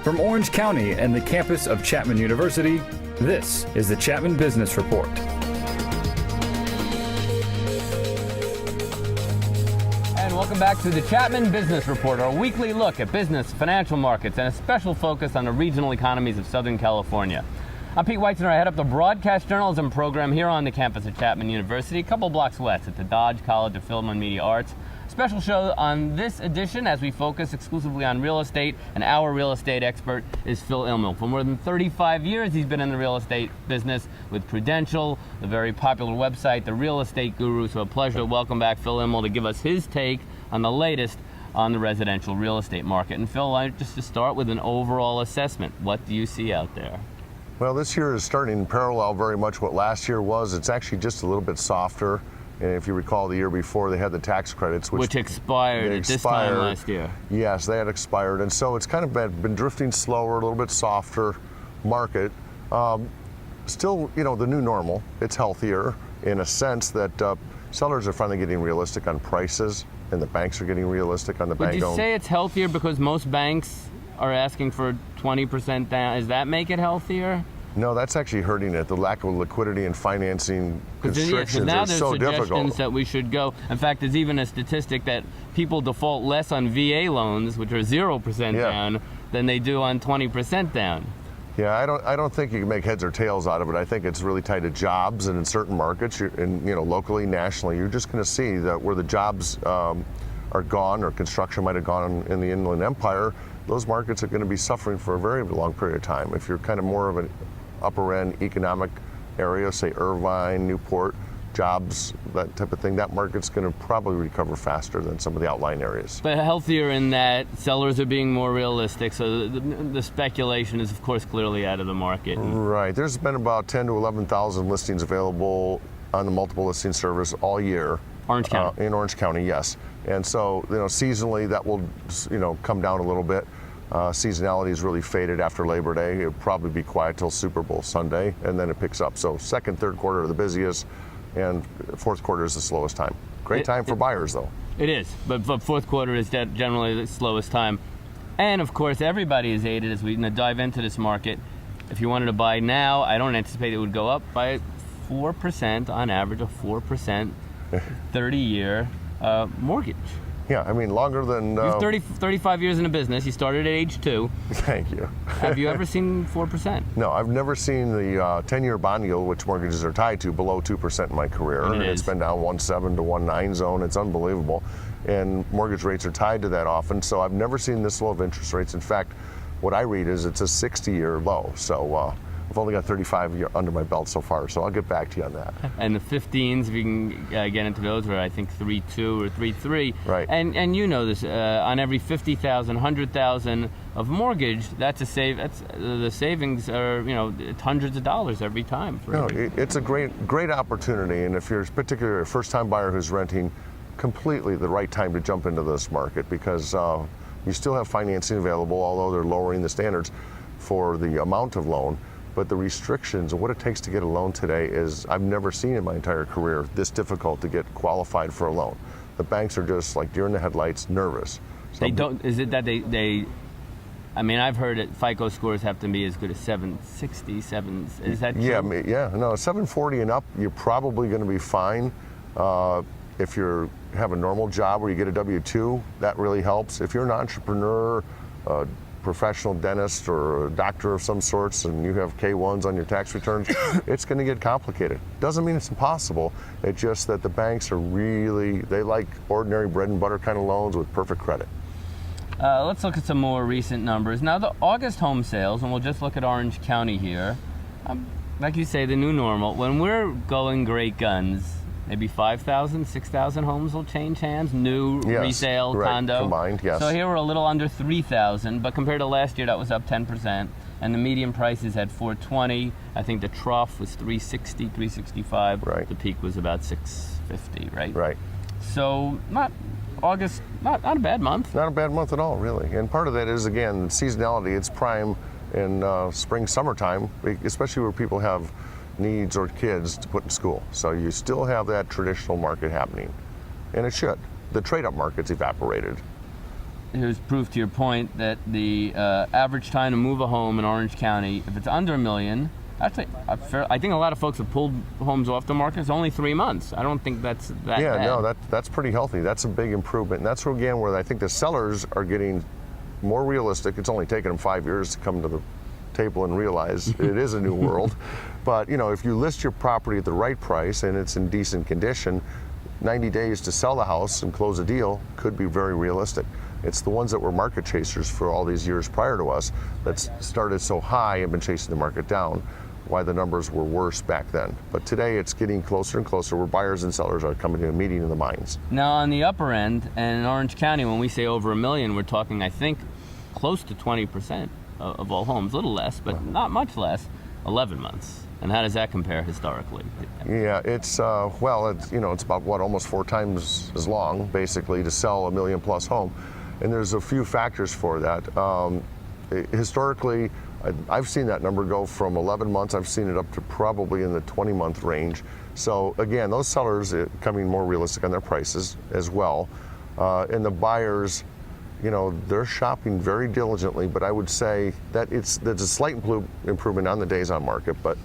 From Orange County and the campus of Chapman University, this is the Chapman Business Report. And welcome back to the Chapman Business Report, our weekly look at business, financial markets, and a special focus on the regional economies of Southern California. I'm Pete Weitzner. I head up the broadcast journalism program here on the campus of Chapman University, a couple blocks west at the Dodge College of Film and Media Arts. Special show on this edition as we focus exclusively on real estate, and our real estate expert is Phil Immel. For more than 35 years, he's been in the real estate business with Prudential, the very popular website, The Real Estate Guru. So a pleasure to welcome back Phil Immel to give us his take on the latest on the residential real estate market. And Phil, just to start with an overall assessment, what do you see out there? Well, this year is starting to parallel very much what last year was. It's actually just a little bit softer. And if you recall, the year before, they had the tax credits, which expired at this time last year. Yes, they had expired. And so it's kind of been drifting slower, a little bit softer market. Still, the new normal. It's healthier in a sense that sellers are finally getting realistic on prices, and the banks are getting realistic on the bank-owned. Would you say it's healthier because most banks are asking for 20% down? Does that make it healthier? No, that's actually hurting it. The lack of liquidity and financing constrictions now are there's so suggestions difficult. That we should go. In fact, there's even a statistic that people default less on VA loans, which are 0% down, than they do on 20% down. Yeah, I don't think you can make heads or tails out of it. I think it's really tied to jobs, and in certain markets, and locally, nationally, you're just going to see that where the jobs are gone, or construction might have gone in the Inland Empire, those markets are going to be suffering for a very long period of time. If you're kind of more of an upper end economic area, say Irvine, Newport, jobs, that type of thing, that market's going to probably recover faster than some of the outlying areas. But healthier in that sellers are being more realistic, so the speculation is, of course, clearly out of the market. Right. There's been about 10 to 11,000 listings available on the multiple listing service all year. Orange County. In Orange County, yes. And so, seasonally, that will, come down a little bit. Seasonality is really faded after Labor Day. It'll probably be quiet till Super Bowl Sunday, and then it picks up. So second, third quarter are the busiest, and fourth quarter is the slowest time. Great time for buyers, though. It is, but fourth quarter is generally the slowest time. And of course, everybody is aided as we dive into this market. If you wanted to buy now, I don't anticipate it would go up by 4% on average, a 4% 30-year mortgage. Yeah, I mean, longer than... You're 35 years in the business. You started at age 2. Thank you. Have you ever seen 4%? No, I've never seen the 10-year bond yield, which mortgages are tied to, below 2% in my career. And it's been down 1.7 to 1.9 zone. It's unbelievable. And mortgage rates are tied to that often, so I've never seen this low of interest rates. In fact, what I read is it's a 60-year low. So I've only got 35 under my belt so far, so I'll get back to you on that. And the 15s, if you can get into those, are I think 3.2 or 3.3. Right. And you know this, on every 50,000, 100,000 of mortgage, the savings are it's hundreds of dollars every time. It's a great opportunity, and if you're particularly a first-time buyer who's renting, completely the right time to jump into this market because you still have financing available, although they're lowering the standards for the amount of loan. But the restrictions and what it takes to get a loan today is, I've never seen in my entire career this difficult to get qualified for a loan. The banks are just like deer in the headlights, nervous. So is it that they I've heard that FICO scores have to be as good as 760, is that true? No, 740 and up, you're probably going to be fine. If you have a normal job where you get a W-2, that really helps. If you're an entrepreneur, professional dentist or a doctor of some sorts and you have K-1s on your tax returns, it's going to get complicated. Doesn't mean it's impossible. It's just that the banks are they like ordinary bread and butter kind of loans with perfect credit. Let's look at some more recent numbers. Now, the August home sales, and we'll just look at Orange County here. Like you say, the new normal. When we're going great guns, maybe 5,000, 6,000 homes will change hands, resale, condo. Combined, yes. So here we're a little under 3,000, but compared to last year, that was up 10%. And the median price is at $420. I think the trough was $360, $365. Right. The peak was about $650, right? Right. So August, not a bad month. Not a bad month at all, really. And part of that is, again, seasonality. It's prime in spring, summertime, especially where people have needs or kids to put in school. So you still have that traditional market happening. And it should. The trade-up market's evaporated. here's proof to your point that the average time to move a home in Orange County, if it's under $1 million, actually, I think a lot of folks have pulled homes off the market. It's only 3 months. I don't think that's that Yeah, bad. no, that's pretty healthy. That's a big improvement. And that's again where I think the sellers are getting more realistic. It's only taken them 5 years to come to the table and realize it is a new world. But if you list your property at the right price and it's in decent condition, 90 days to sell the house and close a deal could be very realistic. It's the ones that were market chasers for all these years prior to us that started so high and been chasing the market down, why the numbers were worse back then. But today it's getting closer and closer where buyers and sellers are coming to a meeting in the minds. Now on the upper end, and in Orange County, when we say over $1 million, we're talking, I think, close to 20% of all homes, a little less, but not much less, 11 months. And how does that compare historically? Yeah, it's it's about almost 4 times as long, basically, to sell $1 million plus home, and there's a few factors for that. Historically, I've seen that number go from 11 months. I've seen it up to probably in the 20-month range. So again, those sellers are becoming more realistic on their prices as well, and the buyers, they're shopping very diligently. But I would say that there's a slight improvement on the days on market, but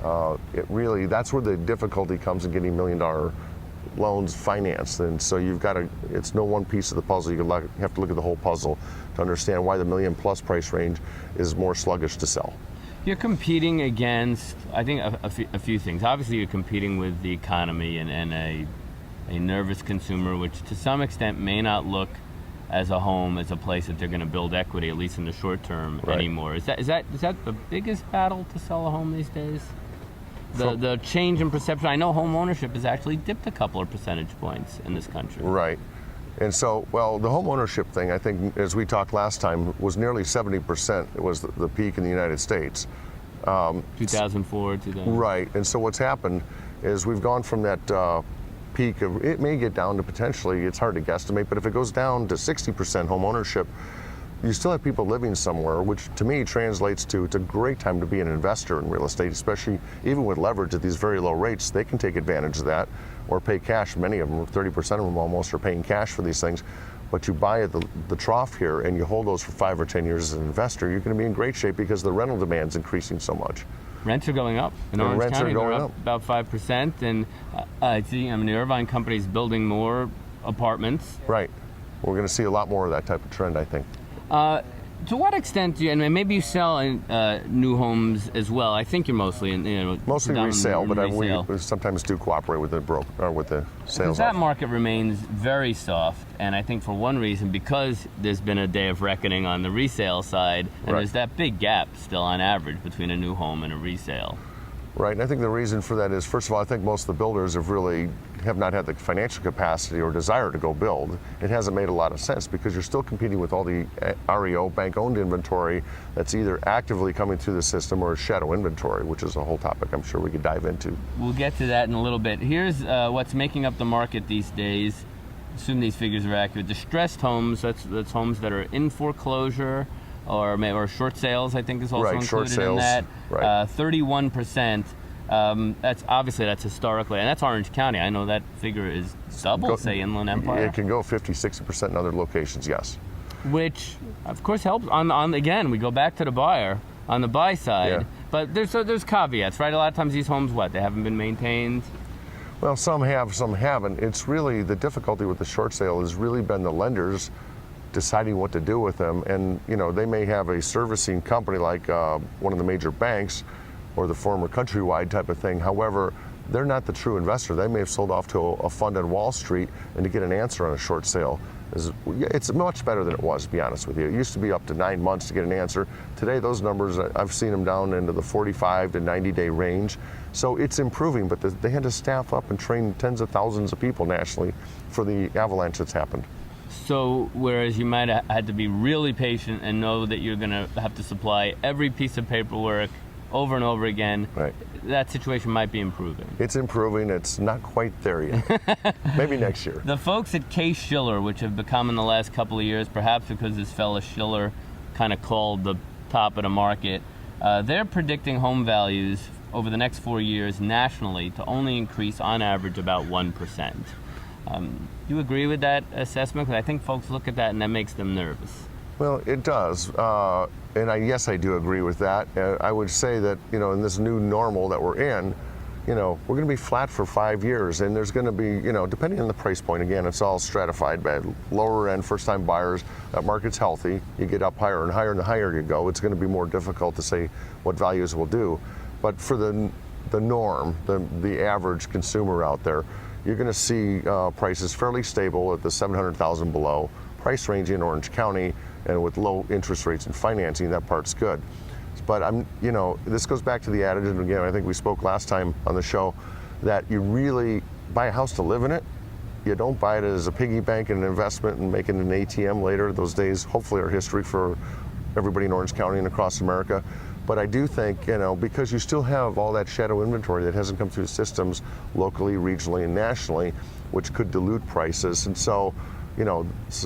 that's where the difficulty comes in getting $1 million loans financed. And so it's no one piece of the puzzle. You have to look at the whole puzzle to understand why the $1 million plus price range is more sluggish to sell. You're competing against, I think, a few things. Obviously, you're competing with the economy and a nervous consumer, which to some extent may not look as a home as a place that they're going to build equity, at least in the short term, anymore. Is that the biggest battle to sell a home these days? The change in perception. I know home ownership has actually dipped a couple of percentage points in this country. Right. And so, the home ownership thing, I think, as we talked last time, was nearly 70%. It was the peak in the United States. 2004, 2000. Right. And so what's happened is we've gone from that peak of, it may get down to potentially, it's hard to guesstimate, but if it goes down to 60% home ownership, you still have people living somewhere, which to me translates to it's a great time to be an investor in real estate, especially even with leverage at these very low rates. They can take advantage of that or pay cash. Many of them, 30% of them almost, are paying cash for these things. But you buy at the trough here and you hold those for 5 or 10 years as an investor, you're going to be in great shape because the rental demand's increasing so much. Rents are going up. In Orange County, they're up about 5%. And the Irvine company's building more apartments. Right. We're going to see a lot more of that type of trend, I think. To what extent do you, and maybe you sell new homes as well? I think you're mostly mostly resale, but resale. we sometimes do cooperate with the with the sales. Because that market remains very soft, and I think for one reason, because there's been a day of reckoning on the resale side, and there's that big gap still on average between a new home and a resale. Right, and I think the reason for that is, first of all, I think most of the builders have not had the financial capacity or desire to go build. It hasn't made a lot of sense because you're still competing with all the REO, bank-owned inventory that's either actively coming through the system or shadow inventory, which is a whole topic I'm sure we could dive into. We'll get to that in a little bit. Here's what's making up the market these days. Assume these figures are accurate. Distressed homes, that's homes that are in foreclosure, or short sales, I think is also included in that. 31%. That's historically, and that's Orange County. I know that figure is double, say, Inland Empire. It can go 50-60% in other locations, yes. Which, of course, helps. Again, we go back to the buyer on the buy side. Yeah. But there's caveats, right? A lot of times these homes, they haven't been maintained. Well, some have, some haven't. It's really the difficulty with the short sale has really been the lenders deciding what to do with them. And they may have a servicing company like one of the major banks or the former Countrywide type of thing. However, they're not the true investor. They may have sold off to a fund on Wall Street, and to get an answer on a short sale it's much better than it was, to be honest with you. It used to be up to 9 months to get an answer. Today, those numbers, I've seen them down into the 45 to 90-day range. So it's improving, but they had to staff up and train tens of thousands of people nationally for the avalanche that's happened. So whereas you might have had to be really patient and know that you're going to have to supply every piece of paperwork over and over again, that situation might be improving. It's improving. It's not quite there yet. Maybe next year. The folks at Case Shiller, which have become in the last couple of years, perhaps because this fella Shiller kind of called the top of the market, they're predicting home values over the next 4 years nationally to only increase on average about 1%. You agree with that assessment? Because I think folks look at that and that makes them nervous. Well, it does. Yes, I do agree with that. I would say that, in this new normal that we're in, we're going to be flat for 5 years, and there's going to be, depending on the price point, again, it's all stratified by lower end first-time buyers. That market's healthy. You get up higher and higher, and the higher you go, it's going to be more difficult to say what values will do. But for the norm, the average consumer out there, you're going to see prices fairly stable at the 700,000 below. Price range in Orange County, and with low interest rates and financing, that part's good. But this goes back to the adage, and again, I think we spoke last time on the show, that you really buy a house to live in it. You don't buy it as a piggy bank and an investment and make it an ATM later. Those days hopefully are history for everybody in Orange County and across America. But I do think, because you still have all that shadow inventory that hasn't come through systems locally, regionally, and nationally, which could dilute prices. And so,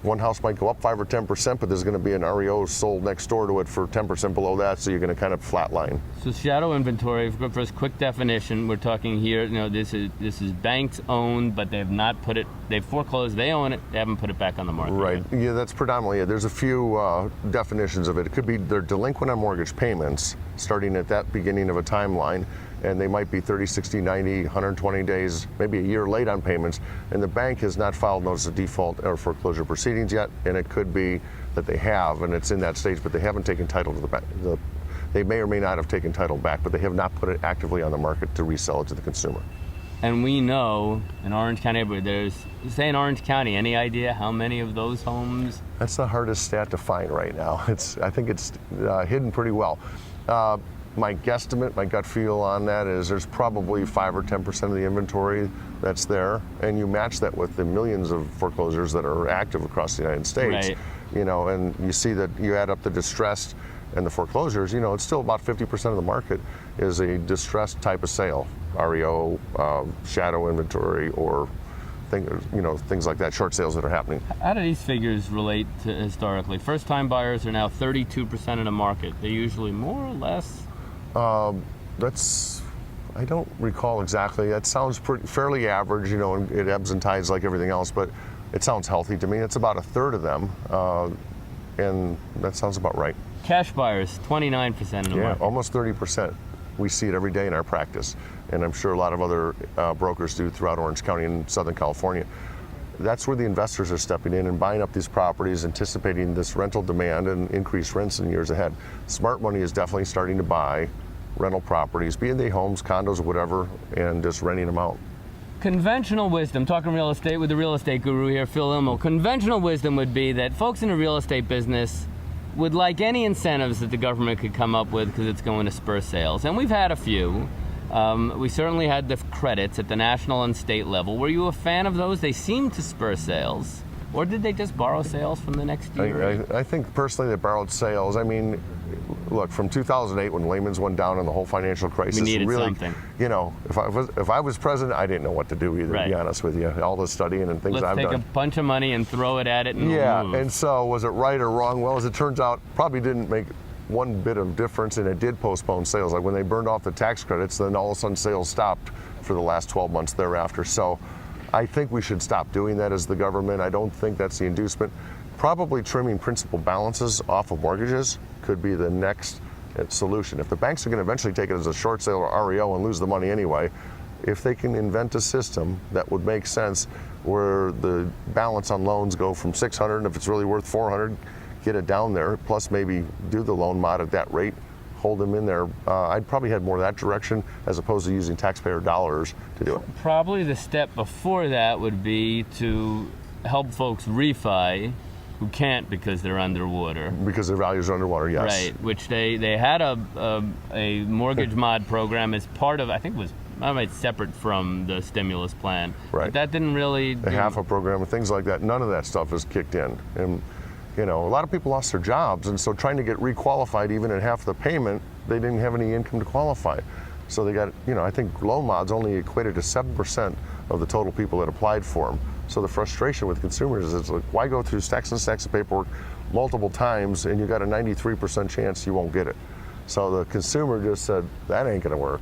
one house might go up 5 or 10%, but there's going to be an REO sold next door to it for 10% below that, so you're going to kind of flatline. So shadow inventory, for a quick definition, we're talking here, this is banks owned, but they've foreclosed, they own it, they haven't put it back on the market. Right, yeah, that's predominantly it. There's a few definitions of it. It could be they're delinquent on mortgage payments, starting at that beginning of a timeline, and they might be 30, 60, 90, 120 days, maybe a year late on payments, and the bank has not filed notice of default or foreclosure proceedings yet, and it could be that they have, and it's in that stage, but they haven't taken title to the bank. They may or may not have taken title back, but they have not put it actively on the market to resell it to the consumer. And we know in Orange County, in Orange County, any idea how many of those homes? That's the hardest stat to find right now. I think it's hidden pretty well. My guesstimate, my gut feel on that is there's probably 5 or 10% of the inventory that's there, and you match that with the millions of foreclosures that are active across the United States. Right. And you see that you add up the distressed and the foreclosures, it's still about 50% of the market is a distressed type of sale, REO, shadow inventory, or things like that, short sales that are happening. How do these figures relate to historically? First-time buyers are now 32% of the market. They're usually more or less? I don't recall exactly. That sounds fairly average, and it ebbs and tides like everything else, but it sounds healthy to me. It's about a third of them, and that sounds about right. Cash buyers, 29% of the market. Yeah, almost 30%. We see it every day in our practice, and I'm sure a lot of other brokers do throughout Orange County and Southern California. That's where the investors are stepping in and buying up these properties, anticipating this rental demand and increased rents in years ahead. Smart money is definitely starting to buy rental properties, be they homes, condos, whatever, and just renting them out. Conventional wisdom, talking real estate with the real estate guru here, Phil Immel. Conventional wisdom would be that folks in the real estate business would like any incentives that the government could come up with because it's going to spur sales. And we've had a few. We certainly had the credits at the national and state level. Were you a fan of those? They seemed to spur sales. Or did they just borrow sales from the next year? I think personally they borrowed sales. I mean, look, from 2008 when Lehman's went down and the whole financial crisis, we needed something. If I was president, I didn't know what to do either, to be honest with you. All the studying and things I've done. Let's take a bunch of money and throw it at it and move. And so was it right or wrong? Well, as it turns out, probably didn't make one bit of difference, and it did postpone sales. Like when they burned off the tax credits, then all of a sudden sales stopped for the last 12 months thereafter. So I think we should stop doing that as the government. I don't think that's the inducement. Probably trimming principal balances off of mortgages could be the next solution. If the banks are going to eventually take it as a short sale or REO and lose the money anyway, if they can invent a system that would make sense where the balance on loans go from 600, and if it's really worth 400, get it down there, plus maybe do the loan mod at that rate, hold them in there. I'd probably head more that direction as opposed to using taxpayer dollars to do it. Probably the step before that would be to help folks refi who can't because they're underwater. Because their values are underwater, yes. Right, which they had a mortgage mod program as part of, I think it was separate from the stimulus plan. Right. But that didn't really the HAFA program and things like that, none of that stuff has kicked in. And a lot of people lost their jobs, and so trying to get requalified even at half the payment, they didn't have any income to qualify. So they got, I think loan mods only equated to 7% of the total people that applied for them. So the frustration with consumers is it's like, why go through stacks and stacks of paperwork multiple times and you got a 93% chance you won't get it? So the consumer just said, that ain't gonna work.